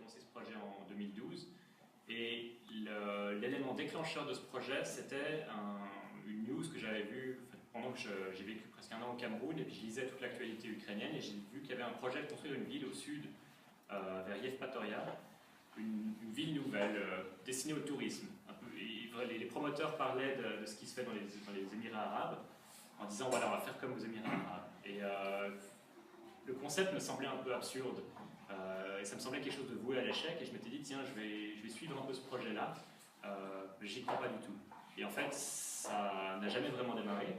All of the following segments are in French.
commencé ce projet en 2012. Et l'élément déclencheur de ce projet, c'était une news que j'avais vue pendant que j'ai vécu presque un an au Cameroun, et puis je lisais toute l'actualité ukrainienne, et j'ai vu qu'il y avait un projet de construire une ville au sud, vers Yevpatoria, une ville nouvelle destinée au tourisme. Les promoteurs parlaient de ce qui se fait dans les Émirats arabes, en disant voilà, on va faire comme aux Émirats arabes. Et le concept me semblait un peu absurde, et ça me semblait quelque chose de voué à l'échec, et je m'étais dit tiens, je vais suivre un peu ce projet-là, j'y crois pas du tout. Et en fait, ça n'a jamais vraiment démarré,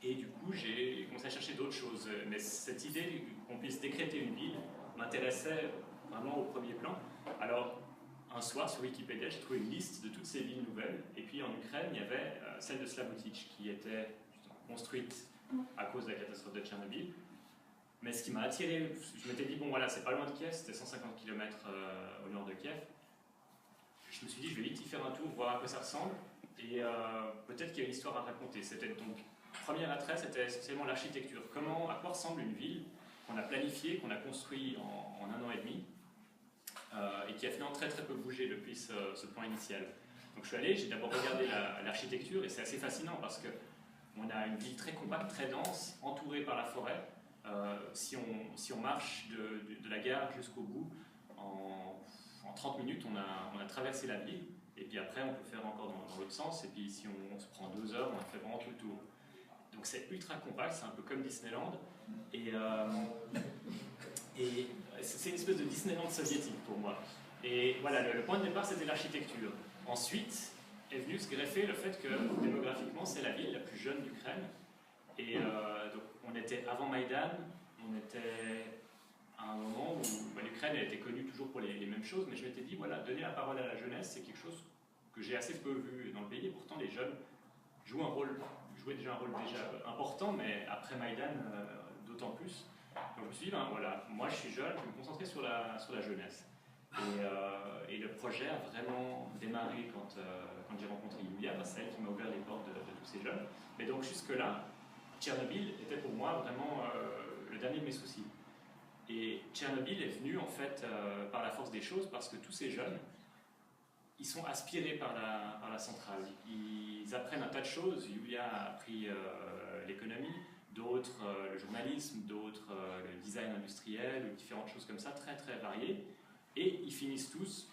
et du coup, j'ai commencé à chercher d'autres choses. Mais cette idée qu'on puisse décréter une ville m'intéressait vraiment au premier plan. Alors, un soir, sur Wikipédia, j'ai trouvé une liste de toutes ces villes nouvelles, et puis en Ukraine, il y avait celle de Slavoutich, qui était construite à cause de la catastrophe de Tchernobyl. Mais ce qui m'a attiré, je m'étais dit, bon voilà, c'est pas loin de Kiev, c'était 150 km au nord de Kiev. Je me suis dit, je vais vite y faire un tour, voir à quoi ça ressemble, et peut-être qu'il y a une histoire à raconter. C'était donc, premier attrait, c'était essentiellement l'architecture. À quoi ressemble une ville qu'on a planifiée, qu'on a construite en un an et demi, et qui a finalement très très peu bougé depuis ce point initial. Donc je suis allé, j'ai d'abord regardé l'architecture, et c'est assez fascinant parce qu'on a une ville très compacte, très dense, entourée par la forêt. Si on marche de la gare jusqu'au bout, en 30 minutes, on a traversé la ville, et puis après on peut faire encore dans l'autre sens, et puis si on se prend 2 heures, on a fait vraiment tout le tour. Donc c'est ultra compact, c'est un peu comme Disneyland, et c'est une espèce de Disneyland soviétique pour moi. Et voilà, le point de départ c'était l'architecture. Ensuite est venu se greffer le fait que démographiquement c'est la ville la plus jeune d'Ukraine. Et donc on était avant Maïdan, on était à un moment où l'Ukraine était connue toujours pour les mêmes choses, mais je m'étais dit, voilà, donner la parole à la jeunesse, c'est quelque chose que j'ai assez peu vu dans le pays, et pourtant les jeunes jouaient déjà un rôle important, mais après Maïdan, d'autant plus. Donc je me suis dit, ben voilà, moi je suis jeune, je vais me concentrer sur la jeunesse. Et le projet a vraiment démarré quand j'ai rencontré Yulia, c'est elle qui m'a ouvert les portes de tous ces jeunes. Mais donc jusque-là, Tchernobyl était pour moi vraiment le dernier de mes soucis. Et Tchernobyl est venu en fait par la force des choses, parce que tous ces jeunes, ils sont aspirés par la centrale. Ils apprennent un tas de choses. Yulia a appris l'économie, d'autres le journalisme, d'autres le design industriel, différentes choses comme ça, très très variées. Et ils finissent tous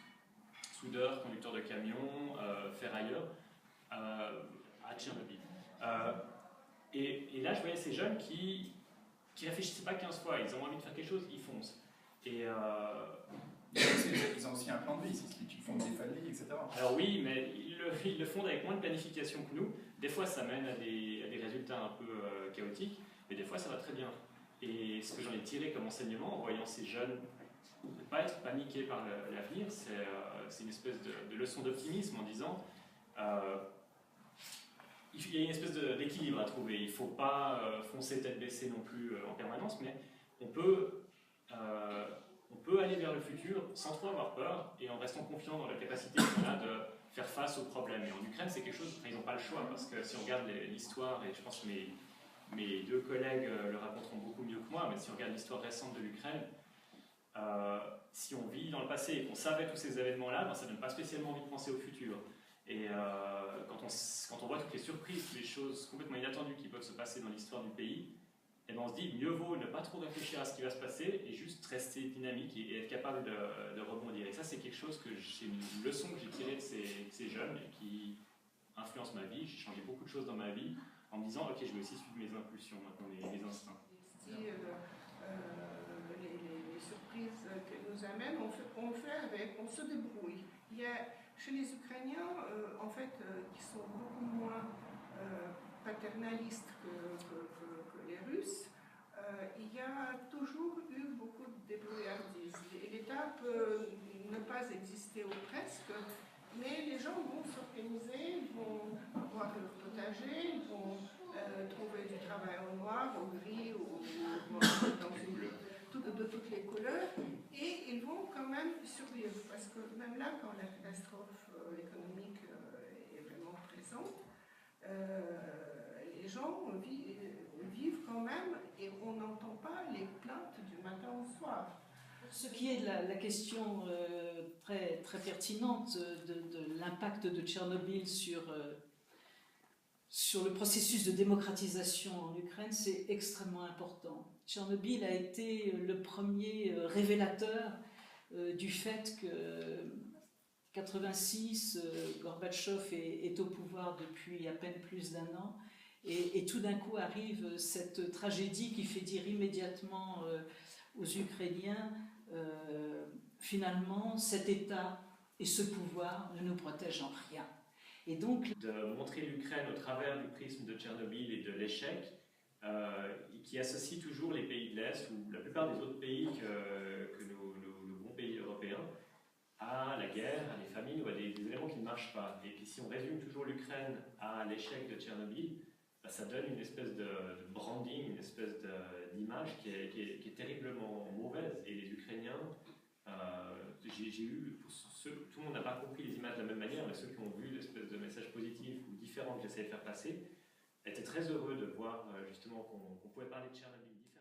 soudeurs, conducteurs de camions, ferrailleurs, à Tchernobyl. Et là, je voyais ces jeunes qui réfléchissaient pas 15 fois, ils ont envie de faire quelque chose, ils foncent. Et ils ont aussi un plan de vie, ils font des familles, etc. Alors oui, mais ils le font avec moins de planification que nous. Des fois, ça mène à des résultats un peu chaotiques, mais des fois, ça va très bien. Et ce que j'en ai tiré comme enseignement en voyant ces jeunes ne pas être paniqués par l'avenir, c'est une espèce de leçon d'optimisme en disant il y a une espèce d'équilibre à trouver. Il ne faut pas foncer tête baissée non plus en permanence, mais on peut aller vers le futur sans trop avoir peur et en restant confiant dans la capacité qu'on a de faire face aux problèmes. Et en Ukraine, c'est quelque chose, ils n'ont pas le choix, parce que si on regarde l'histoire, et je pense que mes 2 collègues le raconteront beaucoup mieux que moi, mais si on regarde l'histoire récente de l'Ukraine, si on vit dans le passé et qu'on savait tous ces événements-là, ben, ça ne donne pas spécialement envie de penser au futur. Et quand on voit toutes les surprises, toutes les choses complètement inattendues qui peuvent se passer dans l'histoire du pays, et ben on se dit mieux vaut ne pas trop réfléchir à ce qui va se passer et juste rester dynamique et être capable de rebondir. Et ça, c'est quelque chose c'est une leçon que j'ai tirée de ces jeunes et qui influence ma vie. J'ai changé beaucoup de choses dans ma vie en me disant ok, je vais aussi suivre mes impulsions maintenant, mes instincts. Si les surprises qu'elles nous amènent, on fait avec, on se débrouille. Il y a chez les Ukrainiens, en fait, qui sont beaucoup moins paternalistes que les Russes, il y a toujours eu beaucoup de débrouillardise. L'État peut ne pas exister ou presque, mais les gens vont s'organiser, vont avoir leur potager, vont trouver du travail au noir, au gris, de toutes les couleurs, et ils vont quand même survivre, parce que même là, quand la catastrophe économique est vraiment présente, les gens vivent quand même, et on n'entend pas les plaintes du matin au soir. ce qui est de la question très, très pertinente de l'impact de Tchernobyl sur le processus de démocratisation en Ukraine, c'est extrêmement important. Tchernobyl a été le premier révélateur du fait que 86, Gorbatchev est au pouvoir depuis à peine plus d'un an, et tout d'un coup arrive cette tragédie qui fait dire immédiatement aux Ukrainiens, finalement, cet État et ce pouvoir ne nous protègent en rien. Et donc, de montrer l'Ukraine au travers du prisme de Tchernobyl et de l'échec, qui associe toujours les pays de l'Est, ou la plupart des autres pays que nos bons pays européens, à la guerre, à des famines ou à des éléments qui ne marchent pas. Et puis si on résume toujours l'Ukraine à l'échec de Tchernobyl, bah, ça donne une espèce de branding, une espèce d'image qui est terriblement mauvaise. Et les Ukrainiens, j'ai eu, tout le monde n'a pas compris les images de la même manière, mais ceux qui ont vu l'espèce de message positif ou différent que j'essayais de faire passer, étaient très heureux de voir justement qu'on pouvait parler de Tchernobyl différemment.